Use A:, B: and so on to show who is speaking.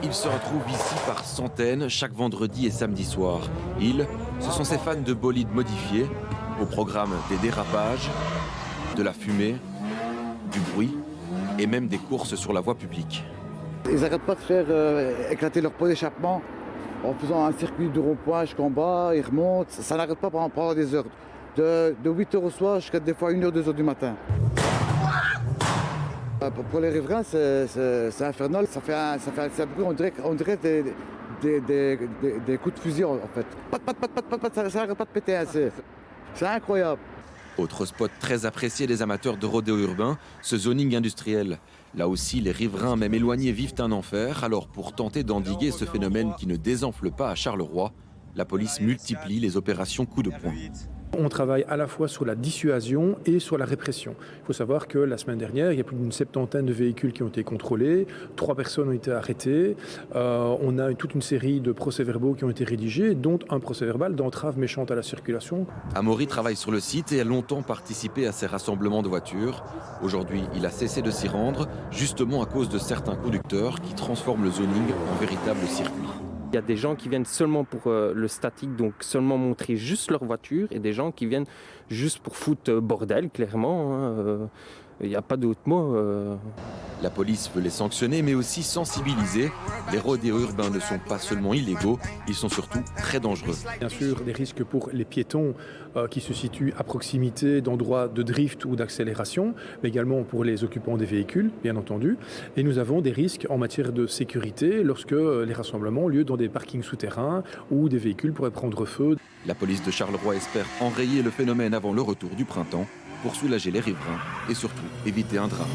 A: Ils se retrouvent ici par centaines chaque vendredi et samedi soir. Ils, ce sont ces fans de bolides modifiés, au programme des dérapages, de la fumée, du bruit et même des courses sur la voie publique.
B: Ils n'arrêtent pas de faire éclater leur pot d'échappement en faisant un circuit de rond-point jusqu'en bas, ils remontent. Ça n'arrête pas pendant des heures. De 8h au soir jusqu'à des fois 1h, 2h du matin. Pour les riverains, c'est infernal. Ça fait un bruit, on dirait des coups de fusil en fait. Ça n'arrête pas de péter. C'est incroyable.
A: Autre spot très apprécié des amateurs de rodéo urbain, ce zoning industriel. Là aussi, les riverains, même éloignés, vivent un enfer. Alors, pour tenter d'endiguer ce phénomène qui ne désenfle pas à Charleroi, la police multiplie les opérations coup de poing.
C: On travaille à la fois sur la dissuasion et sur la répression. Il faut savoir que la semaine dernière, il y a plus d'une 70aine de véhicules qui ont été contrôlés, 3 personnes ont été arrêtées, on a toute une série de procès-verbaux qui ont été rédigés, dont un procès-verbal d'entrave méchante à la circulation.
A: Amaury travaille sur le site et a longtemps participé à ces rassemblements de voitures. Aujourd'hui, il a cessé de s'y rendre, justement à cause de certains conducteurs qui transforment le zoning en véritable circuit.
D: Il y a des gens qui viennent seulement pour le statique, donc seulement montrer juste leur voiture, et des gens qui viennent juste pour foutre bordel, clairement. Il n'y a pas d'autre mot.
A: La police veut les sanctionner, mais aussi sensibiliser. Les rodéos urbains ne sont pas seulement illégaux, ils sont surtout très dangereux.
C: Bien sûr, des risques pour les piétons qui se situent à proximité d'endroits de drift ou d'accélération, mais également pour les occupants des véhicules, bien entendu. Et nous avons des risques en matière de sécurité lorsque les rassemblements ont lieu dans des parkings souterrains où des véhicules pourraient prendre feu.
A: La police de Charleroi espère enrayer le phénomène avant le retour du printemps pour soulager les riverains et surtout éviter un drame.